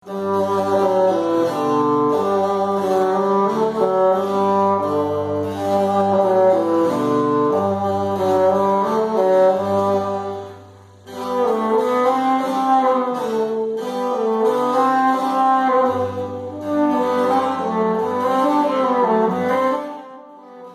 Hola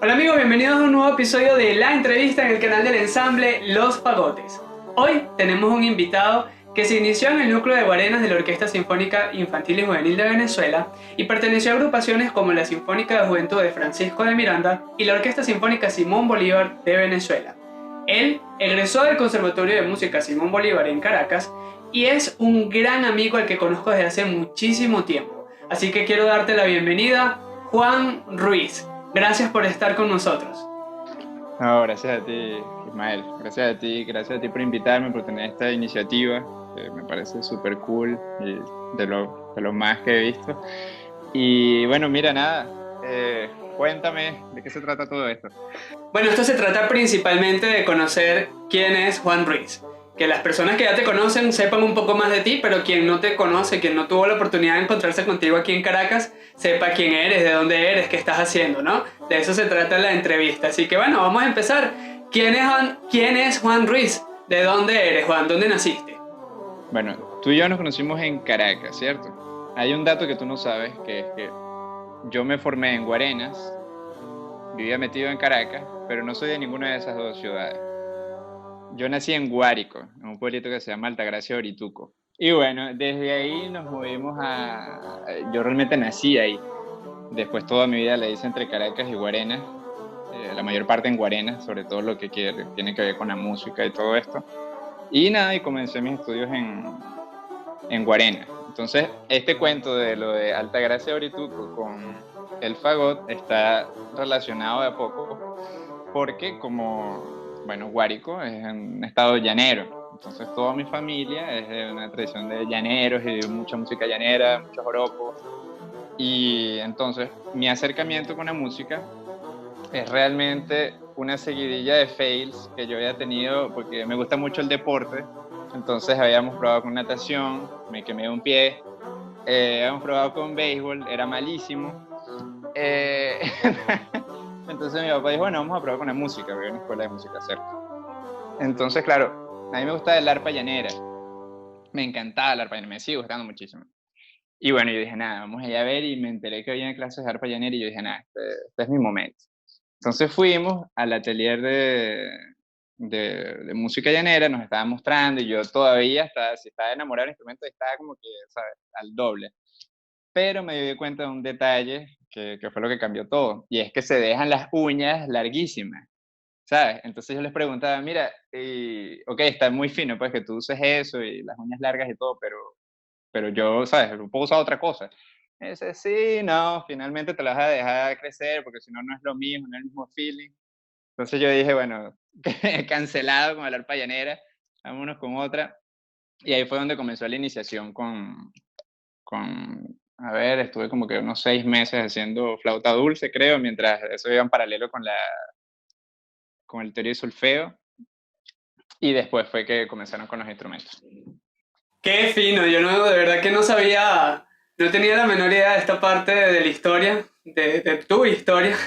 amigos, bienvenidos a un nuevo episodio de La Entrevista en el canal del ensamble Los Fagotes. Hoy tenemos un invitado que se inició en el núcleo de Guarenas de la Orquesta Sinfónica Infantil y Juvenil de Venezuela y perteneció a agrupaciones como la Sinfónica de Juventud de Francisco de Miranda y la Orquesta Sinfónica Simón Bolívar de Venezuela. Él egresó del Conservatorio de Música Simón Bolívar en Caracas y es un gran amigo al que conozco desde hace muchísimo tiempo. Así que quiero darte la bienvenida, Juan Ruiz. Gracias por estar con nosotros. No, gracias a ti, Ismael. Gracias a ti por invitarme, por tener esta iniciativa, que me parece súper cool y de lo más que he visto. Y bueno, mira, nada, cuéntame de qué se trata todo esto. Bueno, esto se trata principalmente de conocer quién es Juan Ruiz. Que las personas que ya te conocen sepan un poco más de ti, pero quien no te conoce, quien no tuvo la oportunidad de encontrarse contigo aquí en Caracas, sepa quién eres, de dónde eres, qué estás haciendo, ¿no? De eso se trata la entrevista. Así que bueno, vamos a empezar. ¿Quién es Juan Ruiz? ¿De dónde eres, Juan? ¿Dónde naciste? Bueno, tú y yo nos conocimos en Caracas, ¿cierto? Hay un dato que tú no sabes, que es que yo me formé en Guarenas, vivía metido en Caracas, pero no soy de ninguna de esas dos ciudades. Yo nací en Guárico, en un pueblito que se llama Altagracia de Orituco. Y bueno, desde ahí nos movimos a... Yo realmente nací ahí. Después toda mi vida la hice entre Caracas y Guarenas, la mayor parte en Guarenas, sobre todo lo que tiene que ver con la música y todo esto. Y nada, y comencé mis estudios en Guarenas. Entonces, este cuento de lo de Altagracia de Orituco con el fagot está relacionado de a poco porque bueno, Guárico es un estado llanero, entonces toda mi familia es de una tradición de llaneros y de mucha música llanera, muchos joropos, y entonces mi acercamiento con la música es realmente una seguidilla de fails que yo había tenido porque me gusta mucho el deporte, entonces habíamos probado con natación, me quemé un pie, habíamos probado con béisbol, era malísimo, eh, entonces mi papá dijo, bueno, vamos a probar con la música, porque hay una escuela de música cerca. Entonces, claro, a mí me gusta el arpa llanera, me encantaba el arpa llanera, me sigue gustando muchísimo. Y bueno, yo dije, nada, vamos allá a ver, y me enteré que había clases de arpa llanera, y yo dije, nada, este es mi momento. Entonces fuimos al atelier de música llanera, nos estaban mostrando, y yo todavía estaba, si estaba enamorado del instrumento, estaba como que, ¿sabes?, al doble. Pero me di cuenta de un detalle que fue lo que cambió todo, y es que se dejan las uñas larguísimas, ¿sabes? Entonces yo les preguntaba, mira, ok, está muy fino, pues que tú uses eso y las uñas largas y todo, pero yo, ¿sabes? Yo puedo usar otra cosa. Me dice, sí, no, finalmente te las vas a dejar crecer porque si no, no es lo mismo, no es el mismo feeling. Entonces yo dije, bueno, cancelado con el arpa llanera, vámonos con otra. Y ahí fue donde comenzó la iniciación a ver, estuve como que unos 6 meses haciendo flauta dulce, creo, mientras eso iba en paralelo con el teoría y solfeo. Y después fue que comenzaron con los instrumentos. Qué fino, yo no, de verdad que no sabía, no tenía la menor idea de esta parte de la historia, de tu historia.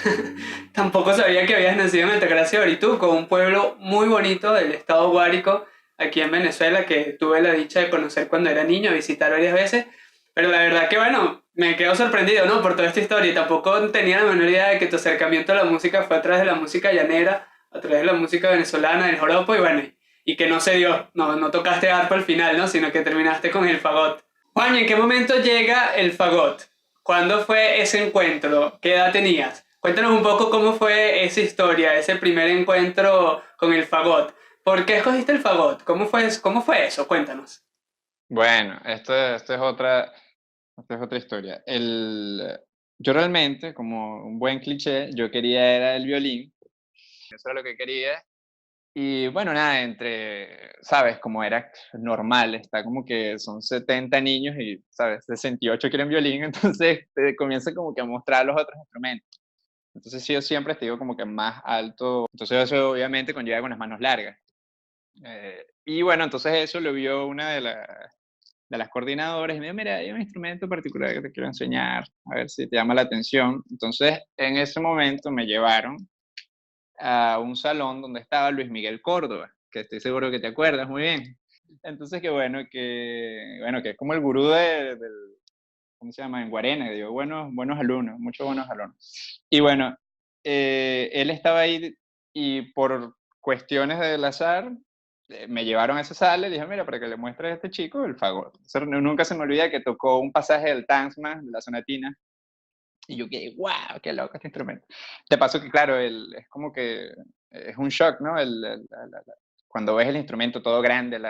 Tampoco sabía que habías nacido en Altagracia de Orituco, un pueblo muy bonito del estado Guárico, aquí en Venezuela, que tuve la dicha de conocer cuando era niño, visitar varias veces. Pero la verdad que, bueno, me quedo sorprendido, ¿no? Por toda esta historia y tampoco tenía la menor idea de que tu acercamiento a la música fue a través de la música llanera, a través de la música venezolana, del joropo y bueno, y que no se dio, no tocaste arpa al final, ¿no? Sino que terminaste con el fagot. Juan, ¿y en qué momento llega el fagot? ¿Cuándo fue ese encuentro? ¿Qué edad tenías? Cuéntanos un poco cómo fue esa historia, ese primer encuentro con el fagot. ¿Por qué escogiste el fagot? Cómo fue eso? Cuéntanos. Bueno, esto es otra historia. Yo realmente, como un buen cliché, yo quería era el violín, eso era lo que quería. Y bueno, nada, ¿sabes? Como era normal, está como que son 70 niños y, ¿sabes? 68 quieren violín, entonces te comienza como que a mostrar los otros instrumentos. Entonces sí, yo siempre estoy como que más alto, entonces eso obviamente conlleva con las manos largas. Y bueno, entonces eso lo vio una de las coordinadoras y me dijo, mira, hay un instrumento particular que te quiero enseñar, a ver si te llama la atención. Entonces, en ese momento me llevaron a un salón donde estaba Luis Miguel Córdoba, que estoy seguro que te acuerdas muy bien. Entonces, que es como el gurú del, ¿cómo se llama? En Guarena, digo, buenos alumnos, muchos buenos alumnos. Y bueno, él estaba ahí y por cuestiones del azar, me llevaron a esa sala y dije, mira, para que le muestres a este chico el fagot. Entonces, nunca se me olvida que tocó un pasaje del Tanzma, de la sonatina, y yo quedé, wow, qué loco este instrumento. Te paso que, claro, es como que es un shock, ¿no? Cuando ves el instrumento todo grande,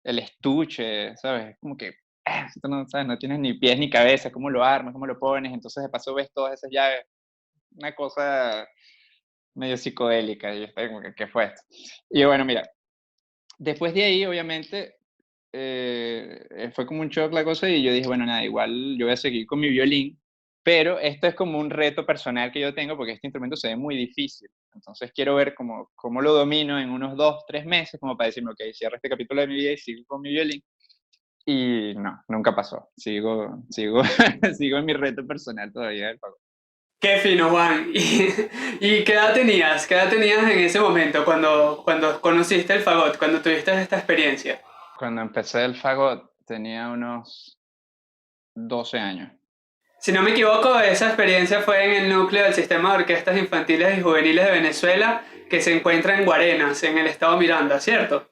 el estuche, ¿sabes? Es como que, esto no, ¿sabes? No tienes ni pies ni cabeza, ¿cómo lo armas? ¿Cómo lo pones? Entonces, de paso, ves todas esas llaves, una cosa medio psicodélica, y yo estaba como que, ¿qué fue esto? Y bueno, mira, después de ahí, obviamente, fue como un shock la cosa y yo dije, bueno, nada, igual yo voy a seguir con mi violín, pero esto es como un reto personal que yo tengo porque este instrumento se ve muy difícil. Entonces quiero ver cómo lo domino en unos 2, 3 meses, como para decirme, ok, cierro este capítulo de mi vida y sigo con mi violín. Y no, nunca pasó. Sigo en mi reto personal todavía del fagot. Qué fino, Juan. ¿Y qué edad tenías? ¿Qué edad tenías en ese momento cuando conociste el fagot, cuando tuviste esta experiencia? Cuando empecé el fagot tenía unos 12 años. Si no me equivoco, esa experiencia fue en el núcleo del Sistema de Orquestas Infantiles y Juveniles de Venezuela, que se encuentra en Guarenas, en el estado Miranda, ¿cierto?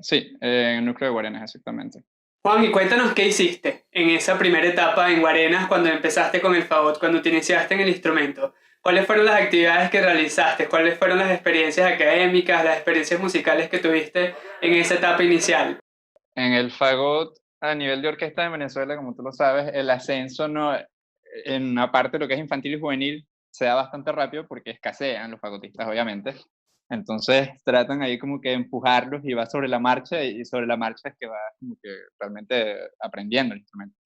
Sí, en el núcleo de Guarenas, exactamente. Juan, y cuéntanos qué hiciste en esa primera etapa en Guarenas cuando empezaste con el fagot, cuando te iniciaste en el instrumento. ¿Cuáles fueron las actividades que realizaste? ¿Cuáles fueron las experiencias académicas, las experiencias musicales que tuviste en esa etapa inicial? En el fagot, a nivel de orquesta en Venezuela, como tú lo sabes, el ascenso no, en una parte de lo que es infantil y juvenil se da bastante rápido porque escasean los fagotistas, obviamente. Entonces tratan ahí como que empujarlos y va sobre la marcha y sobre la marcha es que va como que realmente aprendiendo el instrumento.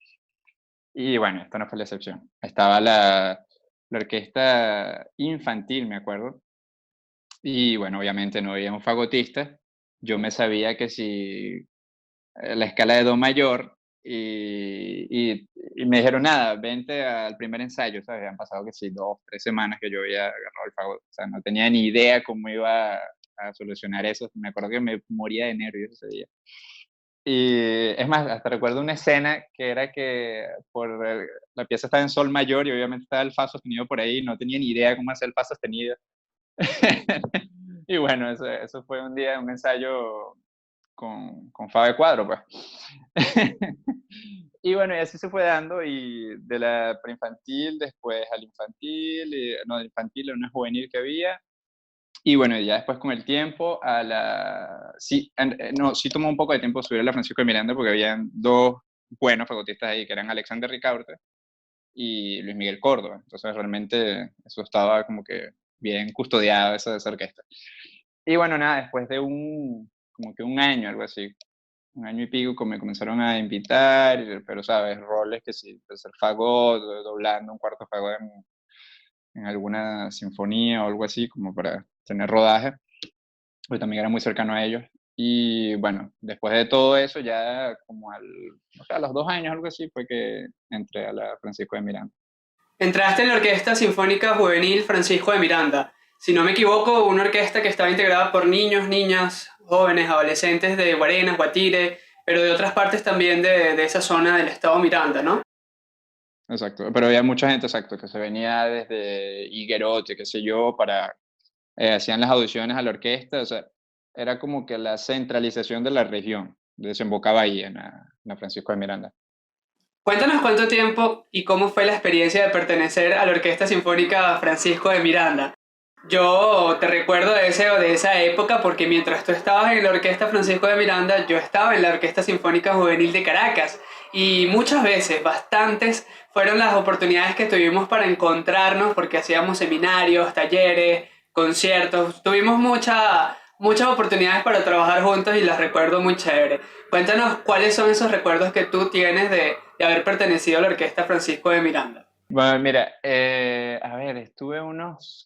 Y bueno, esta no fue la excepción. Estaba la orquesta infantil, me acuerdo. Y bueno, obviamente no había un fagotista. Yo me sabía que si la escala de do mayor y me dijeron, nada, vente al primer ensayo, ¿sabes? Habían pasado que sí, 2, 3 semanas que yo había agarrado el fagot, o sea, no tenía ni idea cómo iba a solucionar eso, me acuerdo que me moría de nervios ese día. Y es más, hasta recuerdo una escena que era que la pieza estaba en sol mayor y obviamente estaba el fa sostenido por ahí, no tenía ni idea cómo hacer el fa sostenido. Y bueno, eso fue un día, un ensayo con fa de cuadro, pues. Y bueno, y así se fue dando, y de la preinfantil, después al infantil, no, del infantil a una juvenil que había, y bueno, ya después con el tiempo sí, no, sí tomó un poco de tiempo subir a la Francisco de Miranda porque habían dos buenos fagotistas ahí, que eran Alexander Ricaurte y Luis Miguel Córdoba, entonces realmente eso estaba como que bien custodiado, esa orquesta. Y bueno, nada, después de como que un año, algo así, un año y pico, me comenzaron a invitar, pero sabes, roles que sí, pues el fagot, doblando un cuarto fagot en alguna sinfonía o algo así, como para tener rodaje, porque también era muy cercano a ellos. Y bueno, después de todo eso, ya como o sea, a los 2 años, algo así, fue que entré a la Francisco de Miranda. Entraste en la Orquesta Sinfónica Juvenil Francisco de Miranda. Si no me equivoco, una orquesta que estaba integrada por niños, niñas, jóvenes, adolescentes de Guarenas, Guatire, pero de otras partes también de esa zona del estado Miranda, ¿no? Exacto, pero había mucha gente, exacto, que se venía desde Higuerote, qué sé yo, hacían las audiciones a la orquesta, o sea, era como que la centralización de la región, desembocaba ahí en la Francisco de Miranda. Cuéntanos cuánto tiempo y cómo fue la experiencia de pertenecer a la Orquesta Sinfónica Francisco de Miranda. Yo te recuerdo de esa época porque mientras tú estabas en la Orquesta Francisco de Miranda, yo estaba en la Orquesta Sinfónica Juvenil de Caracas y muchas veces, bastantes, fueron las oportunidades que tuvimos para encontrarnos porque hacíamos seminarios, talleres, conciertos, tuvimos muchas oportunidades para trabajar juntos y las recuerdo muy chévere. Cuéntanos cuáles son esos recuerdos que tú tienes de haber pertenecido a la Orquesta Francisco de Miranda. Bueno, mira, a ver, estuve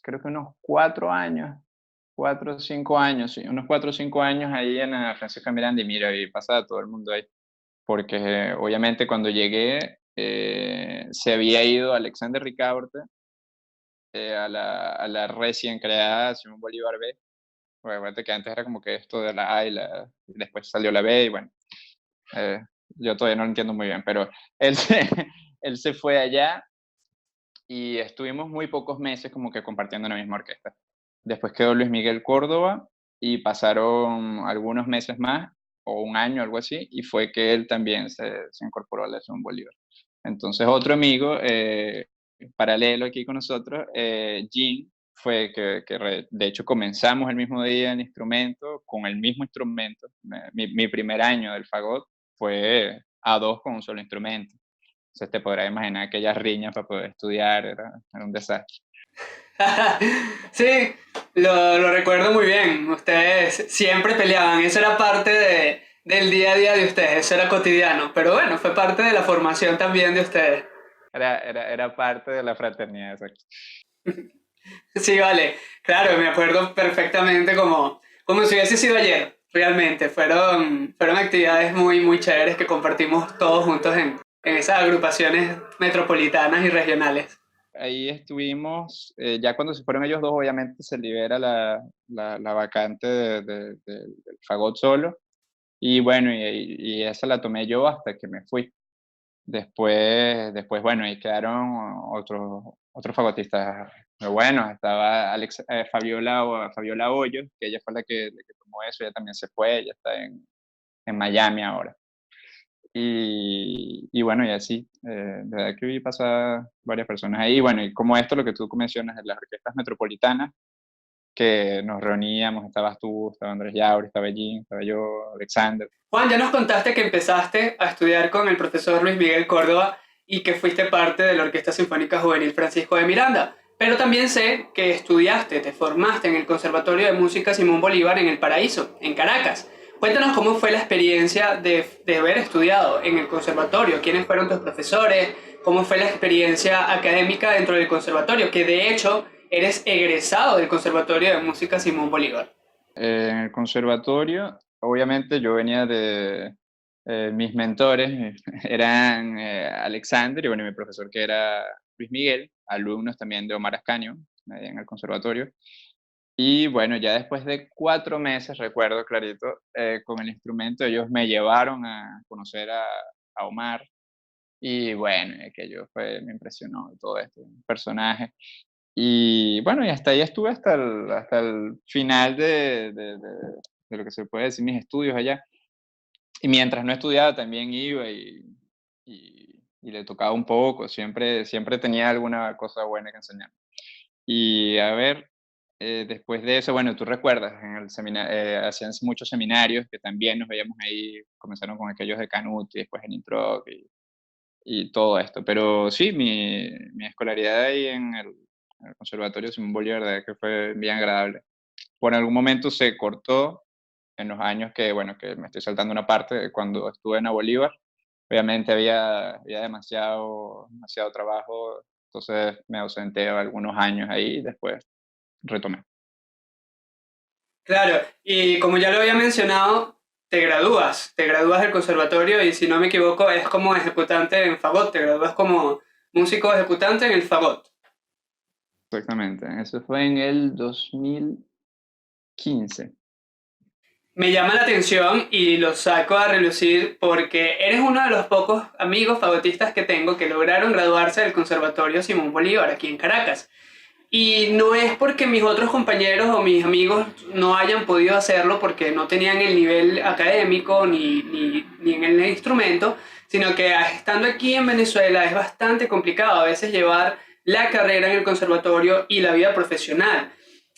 creo que unos 4 años, 4 o 5 años, sí, unos 4 o 5 años ahí en la Francisco de Miranda y mira, y pasaba todo el mundo ahí. porque obviamente cuando llegué se había ido Alexander Ricaurte a la recién creada Simón Bolívar B. Porque acuérdate que antes era como que esto de la A y después salió la B y bueno, eh, yo todavía no lo entiendo muy bien, pero él se, él se fue allá y estuvimos muy pocos meses como que compartiendo la misma orquesta. Después quedó Luis Miguel Córdoba y pasaron algunos meses más, o un año, algo así, y fue que él también se incorporó a la Simón Bolívar. Entonces otro amigo, paralelo aquí con nosotros, Jean, fue de hecho comenzamos el mismo día el instrumento, con el mismo instrumento. Mi primer año del fagot fue a dos con un solo instrumento. Entonces te podrás imaginar aquellas riñas para poder estudiar, era un desastre. Sí, lo recuerdo muy bien. Ustedes siempre peleaban. Eso era parte del día a día de ustedes. Eso era cotidiano. Pero bueno, fue parte de la formación también de ustedes. Era parte de la fraternidad, exacto. Sí, vale. Claro, me acuerdo perfectamente como si hubiese sido ayer. Realmente. Fueron actividades muy, muy chéveres que compartimos todos juntos en esas agrupaciones metropolitanas y regionales. Ahí estuvimos, ya cuando se fueron ellos dos, obviamente se libera la vacante del fagot solo, y bueno, y esa la tomé yo hasta que me fui. Después bueno, ahí quedaron otros fagotistas muy buenos, estaba Fabiola Hoyos, que ella fue la que tomó eso, ella también se fue, ella está en Miami ahora. Y bueno, y así, de verdad que vi pasar varias personas ahí. Bueno, y como esto, lo que tú mencionas de las orquestas metropolitanas, que nos reuníamos, estabas tú, estaba Andrés Yauri, estaba Jean, estaba yo, Alexander. Juan, ya nos contaste que empezaste a estudiar con el profesor Luis Miguel Córdoba y que fuiste parte de la Orquesta Sinfónica Juvenil Francisco de Miranda, pero también sé que estudiaste, te formaste en el Conservatorio de Música Simón Bolívar en El Paraíso, en Caracas. Cuéntanos cómo fue la experiencia de haber estudiado en el conservatorio, quiénes fueron tus profesores, cómo fue la experiencia académica dentro del conservatorio, que de hecho eres egresado del Conservatorio de Música Simón Bolívar. En el conservatorio, obviamente yo venía de mis mentores, eran Alexander y bueno, mi profesor que era Luis Miguel, alumnos también de Omar Ascanio en el conservatorio. Y bueno, ya después de 4 meses, recuerdo clarito, con el instrumento, ellos me llevaron a conocer a Omar. Y bueno, aquello me impresionó todo esto, un personaje. Y bueno, y hasta ahí estuve hasta el final de lo que se puede decir mis estudios allá. Y mientras no estudiaba también iba y le tocaba un poco, siempre tenía alguna cosa buena que enseñar. Y a ver, después de eso, bueno, tú recuerdas, hacían muchos seminarios que también nos veíamos ahí, comenzaron con aquellos de Canut y después en Introc y todo esto. Pero sí, mi escolaridad ahí en el Conservatorio Simón Bolívar, de verdad que fue bien agradable. Por algún momento se cortó en los años que, bueno, que me estoy saltando una parte, cuando estuve en la Bolívar, obviamente había demasiado trabajo, entonces me ausenté algunos años ahí y después retomé. Claro, y como ya lo había mencionado, te gradúas del conservatorio y si no me equivoco es como ejecutante en fagot, te gradúas como músico ejecutante en el fagot. Exactamente, eso fue en el 2015. Me llama la atención y lo saco a relucir porque eres uno de los pocos amigos fagotistas que tengo que lograron graduarse del Conservatorio Simón Bolívar aquí en Caracas. Y no es porque mis otros compañeros o mis amigos no hayan podido hacerlo porque no tenían el nivel académico ni en el instrumento, sino que estando aquí en Venezuela es bastante complicado a veces llevar la carrera en el conservatorio y la vida profesional.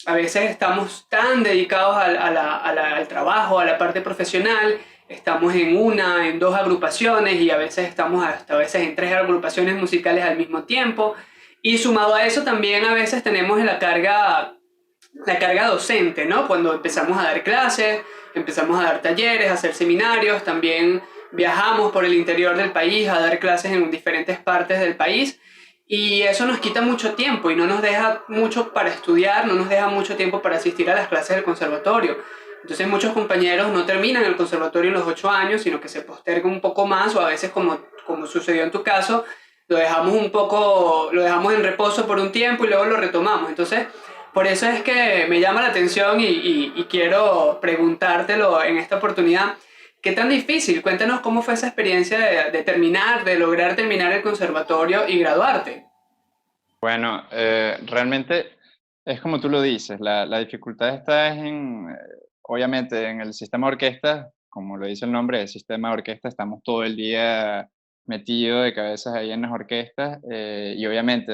A veces estamos tan dedicados al trabajo, a la parte profesional, estamos en dos agrupaciones y a veces estamos hasta a veces en tres agrupaciones musicales al mismo tiempo. Y sumado a eso también a veces tenemos la carga docente, ¿no? Cuando empezamos a dar clases, empezamos a dar talleres, a hacer seminarios, también viajamos por el interior del país a dar clases en diferentes partes del país y eso nos quita mucho tiempo y no nos deja mucho para estudiar, no nos deja mucho tiempo para asistir a las clases del conservatorio. Entonces muchos compañeros no terminan el conservatorio en los 8 años, sino que se posterga un poco más o a veces como sucedió en tu caso, lo dejamos un poco, lo dejamos en reposo por un tiempo y luego lo retomamos. Entonces, por eso es que me llama la atención y quiero preguntártelo en esta oportunidad. ¿Qué tan difícil? Cuéntanos cómo fue esa experiencia de terminar, de lograr terminar el conservatorio y graduarte. Bueno, realmente es como tú lo dices, la dificultad está obviamente, en el sistema de orquesta, como lo dice el nombre, el sistema de orquesta, estamos todo el día metidos de cabezas ahí en las orquestas y obviamente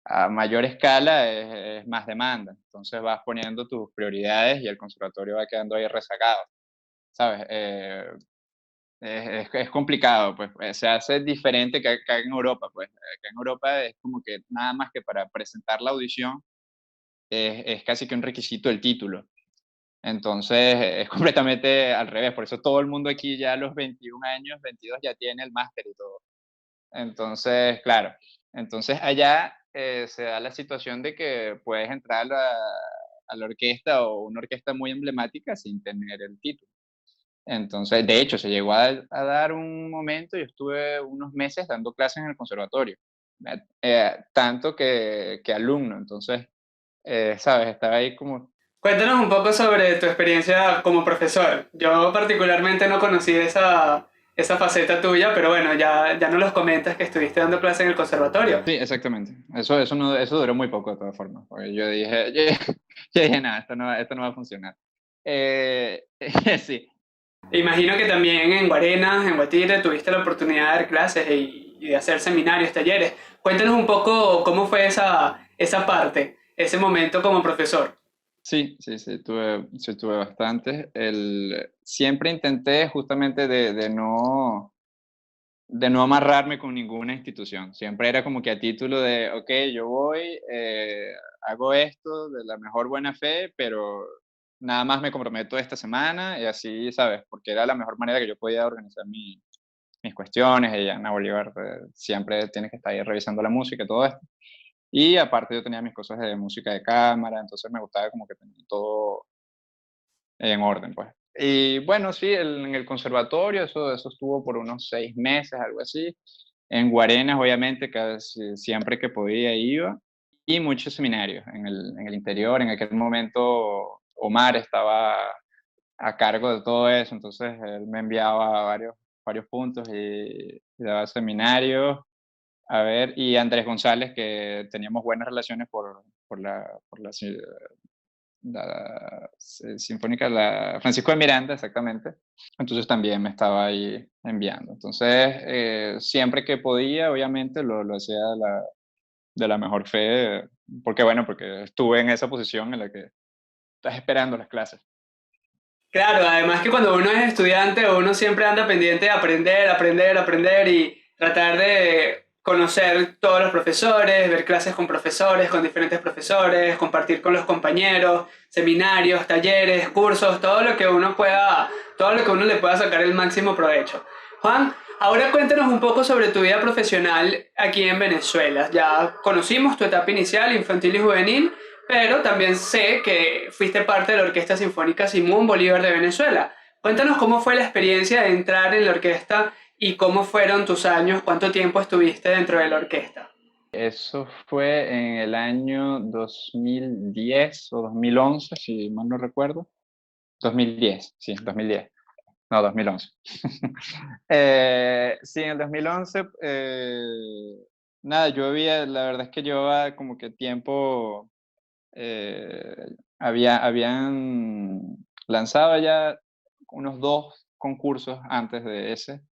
a mayor escala es más demanda, entonces vas poniendo tus prioridades y el conservatorio va quedando ahí rezagado, ¿sabes? Es complicado, pues, se hace diferente que acá en Europa, pues, acá en Europa es como que nada más que para presentar la audición es casi que un requisito el título. Entonces, es completamente al revés, por eso todo el mundo aquí ya a los 21 años, 22 ya tiene el máster y todo. Entonces, claro, entonces allá, se da la situación de que puedes entrar a la orquesta o una orquesta muy emblemática sin tener el título. Entonces, de hecho, se llegó a dar un momento, yo estuve unos meses dando clases en el conservatorio, tanto que alumno, entonces, ¿sabes? Estaba ahí como, Cuéntanos un poco sobre tu experiencia como profesor. Yo particularmente no conocí esa faceta tuya, pero bueno, ya nos los comentas que estuviste dando clase en el conservatorio. sí, exactamente, eso, no, eso duró muy poco de todas formas, porque yo dije, yo dije, nada, esto no va a funcionar. Eh, sí, Imagino que también en Guarenas, en Guatire, tuviste la oportunidad de dar clases y de hacer seminarios, talleres. Cuéntanos un poco cómo fue esa parte, ese momento como profesor. sí, sí, sí, tuve bastante. Siempre intenté justamente de no amarrarme con ninguna institución. Siempre era como que a título de, ok, yo voy, hago esto de la mejor buena fe, pero nada más me comprometo esta semana y así, ¿sabes? Porque era la mejor manera que yo podía organizar mis cuestiones. Y Ana Bolívar siempre tiene que estar ahí revisando la música y todo esto. Y aparte yo tenía mis cosas de música de cámara, entonces me gustaba como que tener todo en orden, pues. Y bueno, sí, en el conservatorio, eso estuvo por unos 6 meses, algo así. En Guarenas, obviamente, casi siempre que podía iba. Y muchos seminarios en el interior. En aquel momento Omar estaba a cargo de todo eso, entonces él me enviaba varios puntos y daba seminarios. A ver, y Andrés González, que teníamos buenas relaciones la Sinfónica, la Francisco de Miranda, exactamente. Entonces también me estaba ahí enviando. Entonces, siempre que podía, obviamente, lo hacía de la mejor fe, porque bueno, porque estuve en esa posición en la que estás esperando las clases. Claro, además que cuando uno es estudiante, uno siempre anda pendiente de aprender, aprender, aprender y tratar de conocer todos los profesores, ver clases con diferentes profesores, compartir con los compañeros, seminarios, talleres, cursos, todo lo que uno pueda, todo lo que uno le pueda sacar el máximo provecho. Juan, ahora cuéntanos un poco sobre tu vida profesional aquí en Venezuela. Ya conocimos tu etapa inicial, infantil y juvenil, pero también sé que fuiste parte de la Orquesta Sinfónica Simón Bolívar de Venezuela. Cuéntanos cómo fue la experiencia de entrar en la orquesta y cómo fueron tus años, cuánto tiempo estuviste dentro de la orquesta. Eso fue en el año 2010 o 2011, si mal no recuerdo. 2010, sí, 2010. No, 2011. Sí, en el 2011, nada, la verdad es que llevaba como que tiempo, habían lanzado ya unos 2 concursos antes de ese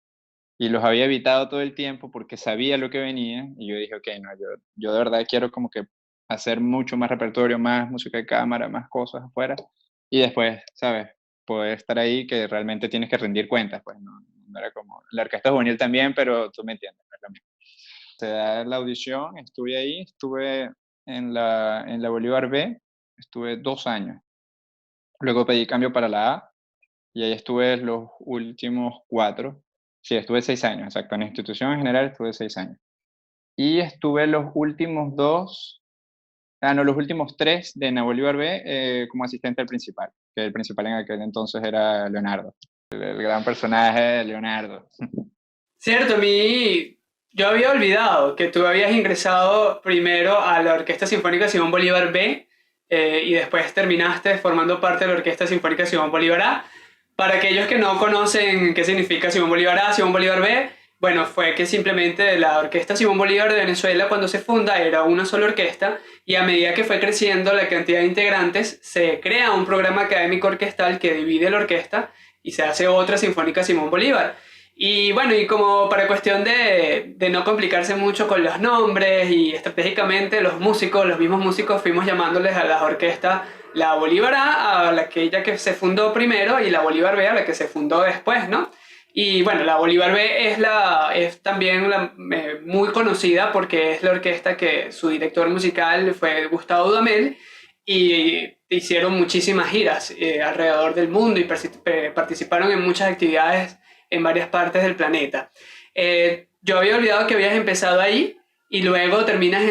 y los había evitado todo el tiempo porque sabía lo que venía y yo dije, ok, no, yo de verdad quiero como que hacer mucho más repertorio, más música de cámara, más cosas afuera y después, ¿sabes? Poder estar ahí que realmente tienes que rendir cuentas, pues no era como, la orquesta juvenil también, pero tú me entiendes, no es lo mismo. Se da la audición, estuve ahí, estuve en la Bolívar B, estuve 2 años. Luego pedí cambio para la A y ahí estuve los últimos 4. Sí, estuve 6 años, exacto. En la institución en general estuve 6 años. Y estuve los últimos 2, no, los últimos 3 de Ana Bolívar B como asistente al principal. que el principal en aquel entonces era Leonardo, el gran personaje de Leonardo. Cierto, yo había olvidado que tú habías ingresado primero a la Orquesta Sinfónica Simón Bolívar B y después terminaste formando parte de la Orquesta Sinfónica Simón Bolívar A. Para aquellos que no conocen qué significa Simón Bolívar A, Simón Bolívar B, bueno, fue que simplemente la Orquesta Simón Bolívar de Venezuela cuando se funda era una sola orquesta y a medida que fue creciendo la cantidad de integrantes se crea un programa académico orquestal que divide la orquesta y se hace otra Sinfónica Simón Bolívar. Y bueno, y como para cuestión de no complicarse mucho con los nombres y estratégicamente los músicos, los mismos músicos fuimos llamándoles a las orquestas la Bolívar A la que ella que se fundó primero y la Bolívar B a la que se fundó después, ¿no? Y bueno, la Bolívar B es también muy conocida porque es la orquesta que su director musical fue Gustavo Dudamel y hicieron muchísimas giras alrededor del mundo y participaron en muchas actividades en varias partes del planeta. Yo había olvidado que habías empezado ahí y luego terminas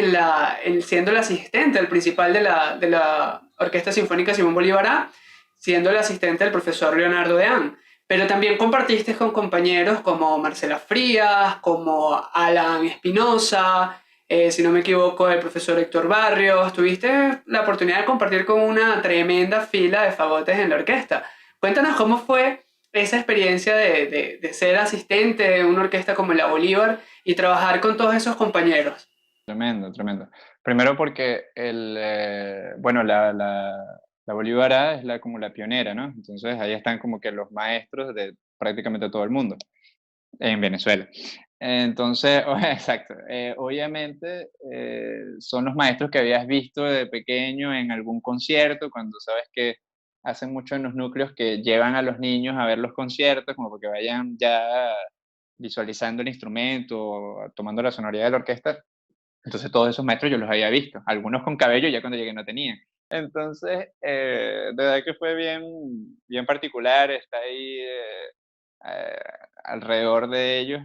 siendo el asistente, el principal de la Orquesta Sinfónica Simón Bolívar A, siendo el asistente del profesor Leonardo Deán. Pero también compartiste con compañeros como Marcela Frías, como Alan Espinosa, si no me equivoco, el profesor Héctor Barrios. Tuviste la oportunidad de compartir con una tremenda fila de fagotes en la orquesta. Cuéntanos cómo fue esa experiencia de ser asistente de una orquesta como la Bolívar y trabajar con todos esos compañeros. Tremendo, tremendo. Primero porque bueno, la Bolívar A es como la pionera, ¿no? Entonces ahí están como que los maestros de prácticamente todo el mundo en Venezuela. Entonces, exacto. Obviamente son los maestros que habías visto de pequeño en algún concierto, cuando sabes que hacen mucho en los núcleos que llevan a los niños a ver los conciertos, como porque vayan ya visualizando el instrumento, tomando la sonoridad de la orquesta. Entonces todos esos maestros yo los había visto, algunos con cabello ya cuando llegué no tenían. Entonces, de verdad que fue bien, bien particular, estar ahí eh, alrededor de ellos.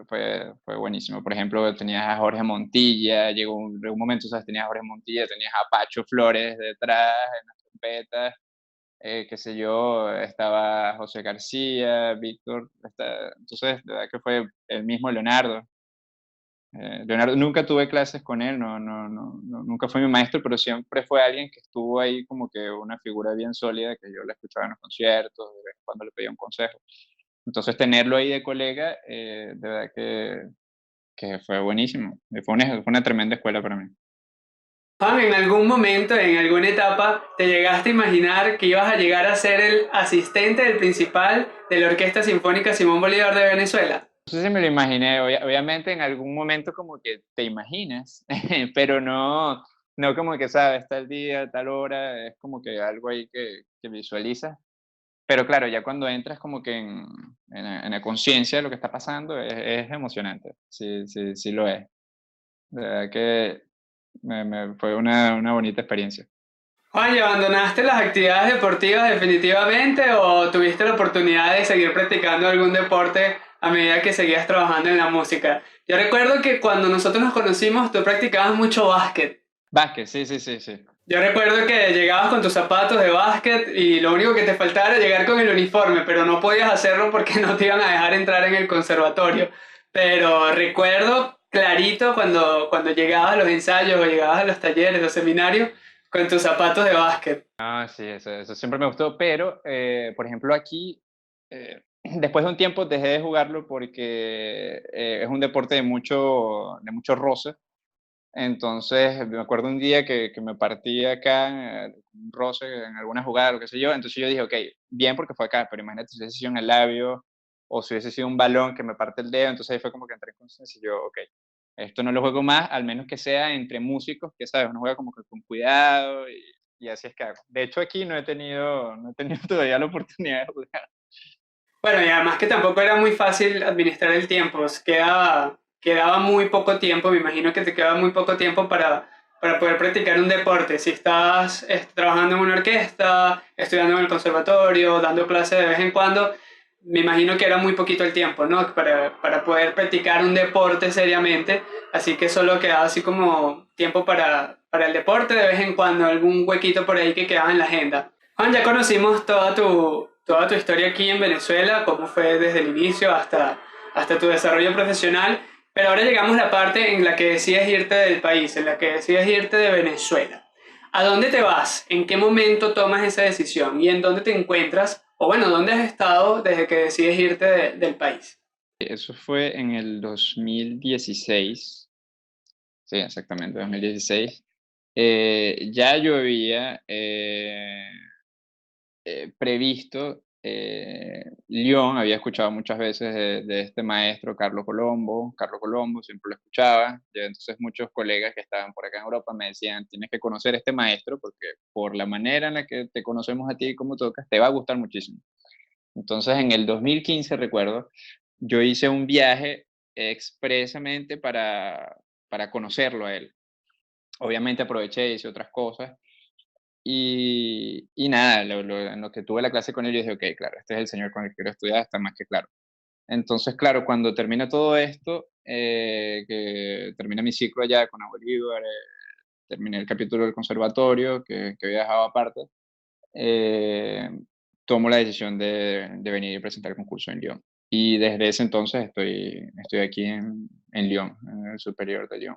Fue buenísimo. Por ejemplo, tenías a Jorge Montilla, llegó un momento, ¿sabes? Tenías a Jorge Montilla, tenías a Pacho Flores detrás en las trompetas, qué sé yo, estaba José García, Víctor, entonces, de verdad que fue el mismo Leonardo. Leonardo, nunca tuve clases con él, nunca fue mi maestro, pero siempre fue alguien que estuvo ahí como que una figura bien sólida, que yo la escuchaba en los conciertos, de vez en cuando le pedía un consejo. Entonces tenerlo ahí de colega, de verdad que fue buenísimo. Fue una tremenda escuela para mí. Juan, ¿en algún momento, en alguna etapa, te llegaste a imaginar que ibas a llegar a ser el asistente del principal de la Orquesta Sinfónica Simón Bolívar de Venezuela? No sé si me lo imaginé, obviamente en algún momento como que te imaginas, pero no como que sabes, tal día, tal hora, es como que algo ahí que visualizas. Pero claro, ya cuando entras como que en la conciencia de lo que está pasando, es emocionante, sí, sí, sí lo es. De verdad que fue una bonita experiencia. Juan, ¿y abandonaste las actividades deportivas definitivamente o tuviste la oportunidad de seguir practicando algún deporte a medida que seguías trabajando en la música? Yo recuerdo que cuando nosotros nos conocimos, tú practicabas mucho básquet. Básquet, sí, sí, sí, sí. Yo recuerdo que llegabas con tus zapatos de básquet y lo único que te faltaba era llegar con el uniforme, pero no podías hacerlo porque no te iban a dejar entrar en el conservatorio. Pero recuerdo clarito cuando llegabas a los ensayos o llegabas a los talleres, los seminarios, con tus zapatos de básquet. Ah, sí, eso siempre me gustó, pero, por ejemplo, aquí, después de un tiempo dejé de jugarlo porque es un deporte de mucho roce. Entonces, me acuerdo un día que me partí acá, un roce en alguna jugada, lo que sé yo. Entonces yo dije, ok, bien porque fue acá, pero imagínate si hubiese sido en el labio o si hubiese sido un balón que me parte el dedo. Entonces ahí fue como que entré en conciencia y yo, ok, esto no lo juego más, al menos que sea entre músicos, que sabes, uno juega como que con cuidado y así es que hago. De hecho, aquí no he tenido todavía la oportunidad de jugar. Bueno, y además que tampoco era muy fácil administrar el tiempo, quedaba muy poco tiempo, me imagino que te quedaba muy poco tiempo para poder practicar un deporte. Si estás trabajando en una orquesta, estudiando en el conservatorio, dando clases de vez en cuando, me imagino que era muy poquito el tiempo, ¿no? Para poder practicar un deporte seriamente, así que solo quedaba así como tiempo para el deporte de vez en cuando, algún huequito por ahí que quedaba en la agenda. Juan, ya conocimos toda tu historia aquí en Venezuela, cómo fue desde el inicio hasta tu desarrollo profesional, pero ahora llegamos a la parte en la que decides irte del país, en la que decides irte de Venezuela. ¿A dónde te vas? ¿En qué momento tomas esa decisión? ¿Y en dónde te encuentras? O bueno, ¿dónde has estado desde que decides irte del país? Eso fue en el 2016. Sí, exactamente, 2016. Ya yo había previsto Lyon, había escuchado muchas veces de este maestro Carlos Colombo, siempre lo escuchaba. Y entonces muchos colegas que estaban por acá en Europa me decían, tienes que conocer a este maestro porque por la manera en la que te conocemos a ti y cómo tocas, te va a gustar muchísimo. Entonces en el 2015, recuerdo, yo hice un viaje expresamente para conocerlo a él. Obviamente aproveché, hice otras cosas y nada, en lo que tuve la clase con él, yo dije, ok, claro, este es el señor con el que quiero estudiar, está más que claro. Entonces, claro, cuando termina todo esto, que termina mi ciclo allá con Bolívar, terminé el capítulo del conservatorio que había dejado aparte, eh, tomo la decisión de venir y presentar el concurso en Lyon. Y desde ese entonces estoy aquí en Lyon, en el superior de Lyon.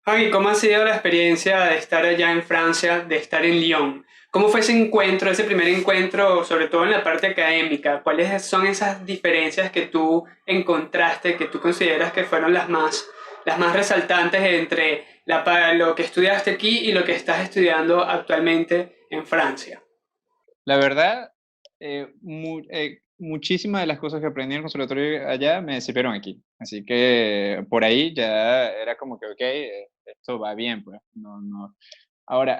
Juan, ¿cómo ha sido la experiencia de estar allá en Francia, de estar en Lyon? ¿Cómo fue ese encuentro, ese primer encuentro, sobre todo en la parte académica? ¿Cuáles son esas diferencias que tú encontraste, que tú consideras que fueron las más resaltantes entre lo que estudiaste aquí y lo que estás estudiando actualmente en Francia? La verdad, muchísimas de las cosas que aprendí en el conservatorio allá me sirvieron aquí. Así que por ahí ya era como que, ok, esto va bien, pues. No, no. Ahora,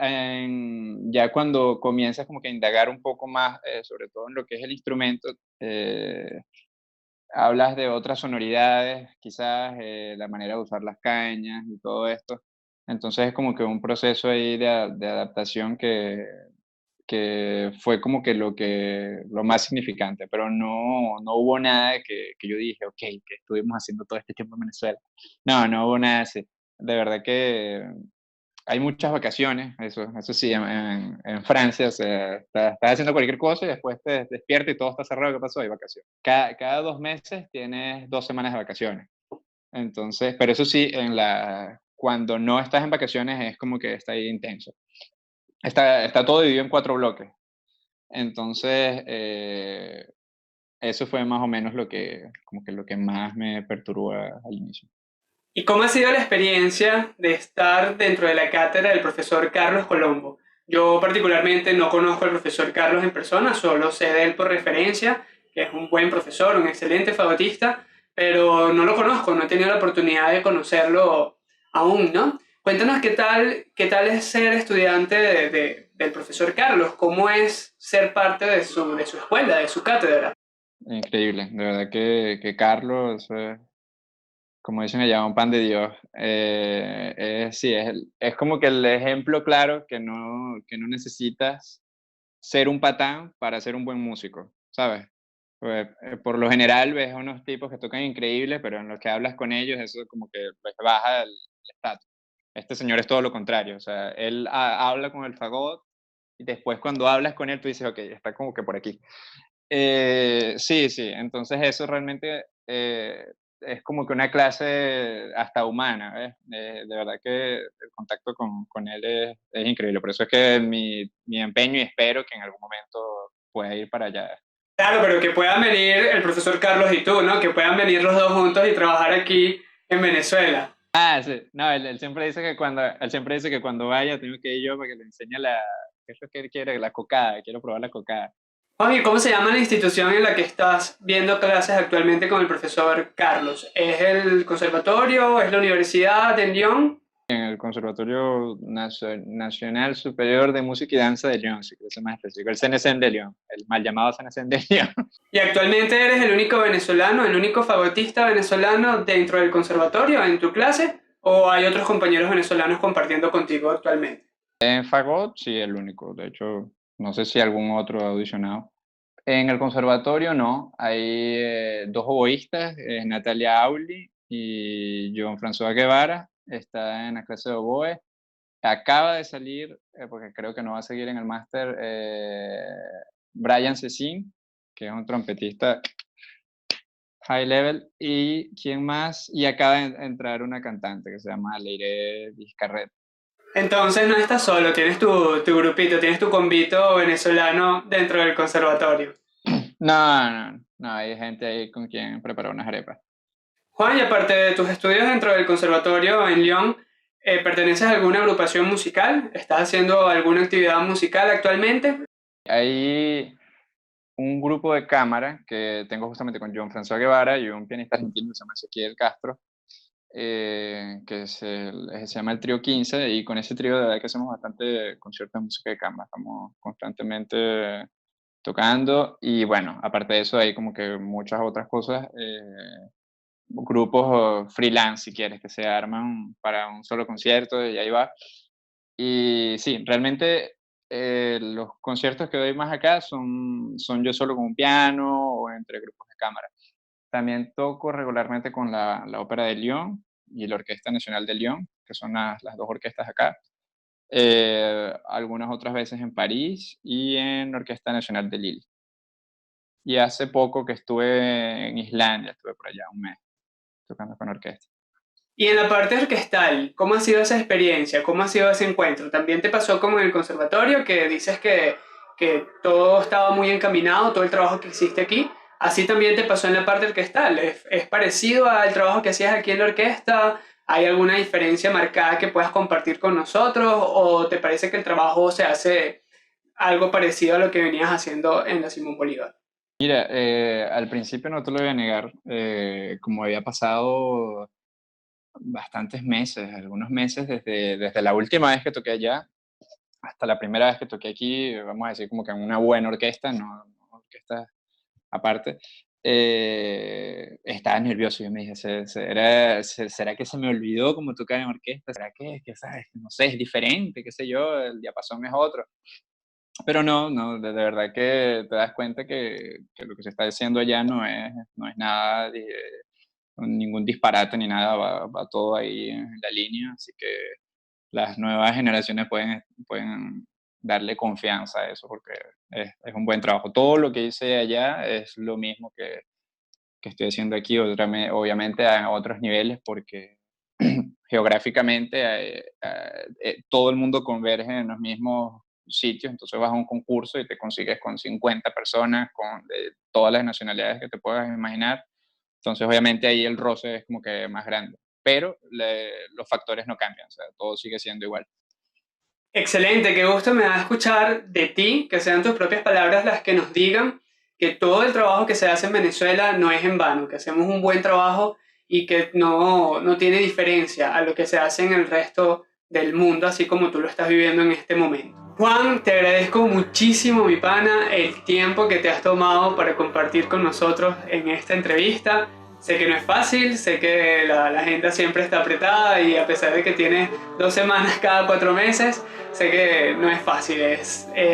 ya cuando comienzas como que a indagar un poco más, sobre todo en lo que es el instrumento, hablas de otras sonoridades, quizás la manera de usar las cañas y todo esto. Entonces es como que un proceso ahí de adaptación que fue como que lo más significante, pero no hubo nada que yo dije: "Okey, ¿qué estuvimos haciendo todo este tiempo en Venezuela?". No hubo nada así. De verdad que hay muchas vacaciones, eso sí, en Francia, o sea, estás haciendo cualquier cosa y después te despiertas y todo está cerrado, ¿qué pasó? Hay vacaciones. Cada 2 meses tienes 2 semanas de vacaciones. Entonces, pero eso sí, cuando no estás en vacaciones es como que está ahí intenso. Está todo dividido en 4 bloques. Entonces, eso fue más o menos como que lo que más me perturbó al inicio. ¿Y cómo ha sido la experiencia de estar dentro de la cátedra del profesor Carlos Colombo? Yo particularmente no conozco al profesor Carlos en persona, solo sé de él por referencia, que es un buen profesor, un excelente fagotista, pero no lo conozco, no he tenido la oportunidad de conocerlo aún, ¿no? Cuéntanos qué tal es ser estudiante del profesor Carlos, cómo es ser parte de su escuela, de su cátedra. Increíble, de verdad que Carlos, como dicen allá, un pan de Dios. Sí, es como que el ejemplo claro que no necesitas ser un patán para ser un buen músico, ¿sabes? Pues, por lo general ves a unos tipos que tocan increíbles, pero en los que hablas con ellos, eso como que les baja el estatus. Este señor es todo lo contrario, o sea, él habla con el fagot y después cuando hablas con él tú dices, ok, está como que por aquí. Sí, sí, entonces eso realmente es como que una clase hasta humana, ¿ves? De verdad que el contacto con él es increíble, por eso es que mi empeño y espero que en algún momento pueda ir para allá. Claro, pero que puedan venir el profesor Carlos y tú, ¿no? Que puedan venir los dos juntos y trabajar aquí en Venezuela. Ah, sí, no, él siempre dice que cuando vaya tengo que ir yo para que le enseñe ¿qué es lo que él quiere? La cocada, quiero probar la cocada. Juan, ¿y cómo se llama la institución en la que estás viendo clases actualmente con el profesor Carlos? ¿Es el conservatorio? ¿Es la universidad en Lyon? En el Conservatorio Nacional Superior de Música y Danza de Lyon, si quieres ser más específico, el CNCN de Lyon, el mal llamado CNCN de Lyon. ¿Y actualmente eres el único venezolano, el único fagotista venezolano dentro del conservatorio en tu clase? ¿O hay otros compañeros venezolanos compartiendo contigo actualmente? En Fagot, sí, el único. De hecho, no sé si algún otro ha audicionado. En el conservatorio no, hay dos oboístas, Natalia Auli y John François Guevara, está en la clase de oboe. acaba de salir, porque creo que no va a seguir en el máster, Brian Cecin, que es un trompetista high level, y quién más, y acaba de entrar una cantante que se llama Leire Vizcarret. Entonces no estás solo, tienes tu grupito, tienes tu convito venezolano dentro del conservatorio. No, hay gente ahí con quien preparar unas arepas. Juan, y aparte de tus estudios dentro del conservatorio en Lyon, ¿perteneces a alguna agrupación musical? ¿Estás haciendo alguna actividad musical actualmente? Hay un grupo de cámara que tengo justamente con John François Guevara y un pianista argentino que se llama Ezequiel Castro, se llama el Trío 15, y con ese trío de verdad que hacemos bastante conciertos de música de cámara, estamos constantemente tocando, y bueno, aparte de eso hay como que muchas otras cosas, grupos freelance si quieres, que se arman para un solo concierto y ahí va. Y sí, realmente los conciertos que doy más acá son yo solo con un piano o entre grupos de cámara. También toco regularmente con la Ópera de Lyon y la Orquesta Nacional de Lyon, que son las dos orquestas acá. Algunas otras veces en París y en la Orquesta Nacional de Lille. Y hace poco que estuve en Islandia, estuve por allá un mes tocando con orquesta. Y en la parte orquestal, ¿cómo ha sido esa experiencia? ¿Cómo ha sido ese encuentro? ¿También te pasó como en el conservatorio, que dices que todo estaba muy encaminado, todo el trabajo que hiciste aquí? ¿Así también te pasó en la parte orquestal? ¿Es parecido al trabajo que hacías aquí en la orquesta? ¿Hay alguna diferencia marcada que puedas compartir con nosotros? ¿O te parece que el trabajo se hace algo parecido a lo que venías haciendo en la Simón Bolívar? Mira, al principio no te lo voy a negar, como había pasado bastantes meses, algunos meses desde la última vez que toqué allá hasta la primera vez que toqué aquí, vamos a decir como que en una buena orquesta, no orquesta aparte, estaba nervioso. Yo me dije, ¿será que se me olvidó cómo tocar en orquesta? ¿Será que, sabes, no sé, es diferente, qué sé yo, el diapasón es otro? Pero no, de verdad que te das cuenta que lo que se está haciendo allá no es nada, ningún disparate ni nada, va todo ahí en la línea, así que las nuevas generaciones pueden darle confianza a eso porque es un buen trabajo. Todo lo que hice allá es lo mismo que estoy haciendo aquí, obviamente a otros niveles porque geográficamente todo el mundo converge en los mismos sitios, entonces vas a un concurso y te consigues con 50 personas de todas las nacionalidades que te puedas imaginar, entonces obviamente ahí el roce es como que más grande, pero los factores no cambian, o sea, todo sigue siendo igual. Excelente, qué gusto me da escuchar de ti, que sean tus propias palabras las que nos digan que todo el trabajo que se hace en Venezuela no es en vano, que hacemos un buen trabajo y que no tiene diferencia a lo que se hace en el resto del mundo, así como tú lo estás viviendo en este momento. Juan, te agradezco muchísimo, mi pana, el tiempo que te has tomado para compartir con nosotros en esta entrevista. Sé que no es fácil, sé que la agenda siempre está apretada y a pesar de que tienes 2 semanas cada 4 meses, sé que no es fácil,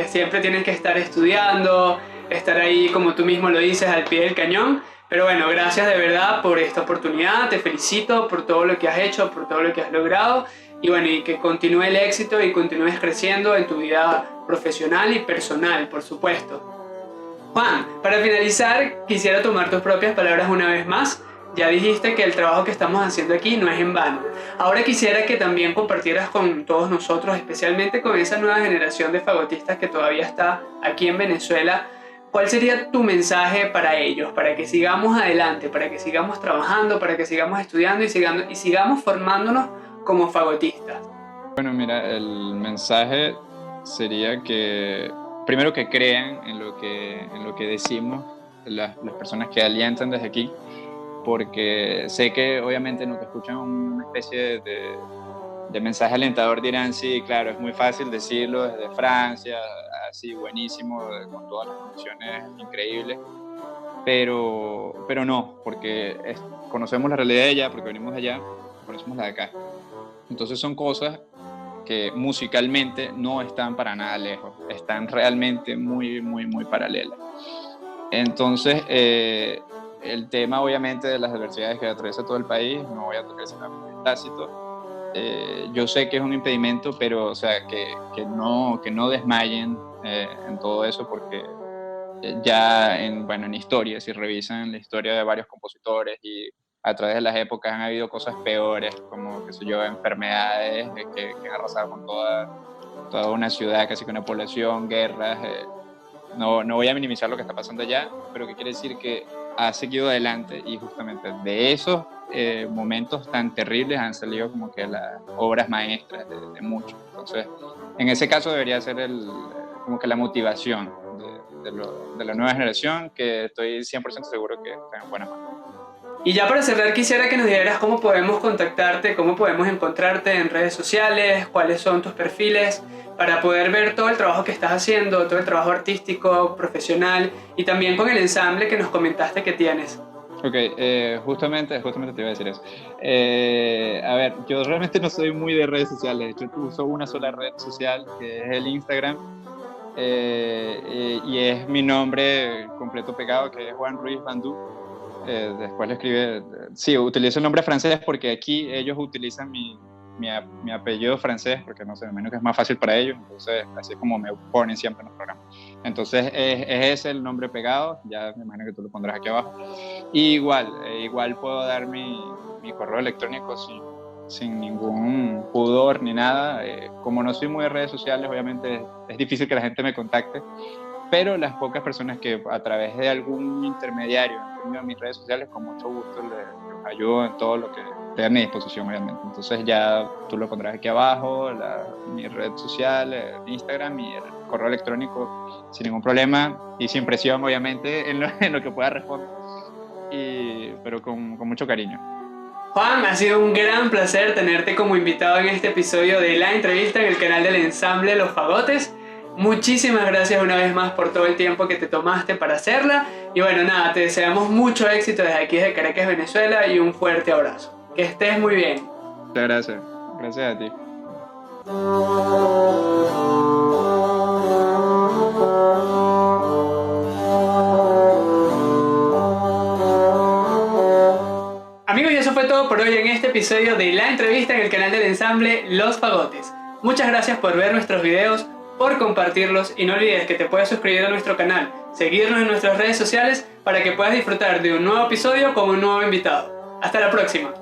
siempre tienes que estar estudiando, estar ahí como tú mismo lo dices al pie del cañón, pero bueno, gracias de verdad por esta oportunidad, te felicito por todo lo que has hecho, por todo lo que has logrado y bueno, y que continúe el éxito y continúes creciendo en tu vida profesional y personal, por supuesto. Juan, para finalizar, quisiera tomar tus propias palabras una vez más. Ya dijiste que el trabajo que estamos haciendo aquí no es en vano. Ahora quisiera que también compartieras con todos nosotros, especialmente con esa nueva generación de fagotistas que todavía está aquí en Venezuela, ¿cuál sería tu mensaje para ellos, para que sigamos adelante, para que sigamos trabajando, para que sigamos estudiando y sigamos formándonos como fagotistas? Bueno, mira, el mensaje sería que primero que crean en lo que decimos las personas que alientan desde aquí, porque sé que obviamente no te escuchan una especie de mensaje alentador, dirán, sí, claro, es muy fácil decirlo desde Francia, así buenísimo, con todas las condiciones increíbles, pero no, porque conocemos la realidad de allá, porque venimos de allá, conocemos la de acá. Entonces son cosas que musicalmente no están para nada lejos, están realmente muy, muy, muy paralelas. Entonces, el tema obviamente de las adversidades que atraviesa todo el país, no voy a tocar ese tema porque es tácito, yo sé que es un impedimento, pero o sea, que no desmayen en todo eso, porque ya en historia, si revisan la historia de varios compositores y a través de las épocas han habido cosas peores, como, qué sé yo, enfermedades que han arrasado con toda una ciudad, casi que una población, guerras. No voy a minimizar lo que está pasando allá, pero que quiere decir que ha seguido adelante y justamente de esos momentos tan terribles han salido como que las obras maestras de muchos. Entonces, en ese caso debería ser como que la motivación de la nueva generación, que estoy 100% seguro que está en buenas manos. Y ya para cerrar quisiera que nos dijeras cómo podemos contactarte, cómo podemos encontrarte en redes sociales, cuáles son tus perfiles, para poder ver todo el trabajo que estás haciendo, todo el trabajo artístico, profesional y también con el ensamble que nos comentaste que tienes. Ok, justamente te iba a decir eso. A ver, yo realmente no soy muy de redes sociales, de hecho uso una sola red social que es el Instagram, y es mi nombre completo pegado, que es Juan Ruiz Bandú. Después le escribe, sí, utilizo el nombre francés porque aquí ellos utilizan mi apellido francés, porque no sé, me imagino que es más fácil para ellos, entonces así es como me ponen siempre en los programas. Entonces es ese el nombre pegado, ya me imagino que tú lo pondrás aquí abajo. Y igual puedo dar mi correo electrónico sin ningún pudor ni nada. Como no soy muy de redes sociales, obviamente es difícil que la gente me contacte, pero las pocas personas que a través de algún intermediario han tenido mis redes sociales, con mucho gusto les ayudo en todo lo que esté a mi disposición, obviamente. Entonces ya tú lo pondrás aquí abajo, mi red social, Instagram y el correo electrónico sin ningún problema y sin presión, obviamente, en lo que pueda responder, pero con mucho cariño. Juan, ha sido un gran placer tenerte como invitado en este episodio de La Entrevista en el canal del ensamble Los Fagotes. Muchísimas gracias una vez más por todo el tiempo que te tomaste para hacerla. Y bueno, nada, te deseamos mucho éxito desde aquí, desde Caracas, Venezuela, y un fuerte abrazo. Que estés muy bien. Muchas gracias. Gracias a ti. Amigos, y eso fue todo por hoy en este episodio de La Entrevista en el canal del ensamble Los Fagotes. Muchas gracias por ver nuestros videos, por compartirlos y no olvides que te puedes suscribir a nuestro canal, seguirnos en nuestras redes sociales para que puedas disfrutar de un nuevo episodio con un nuevo invitado. Hasta la próxima.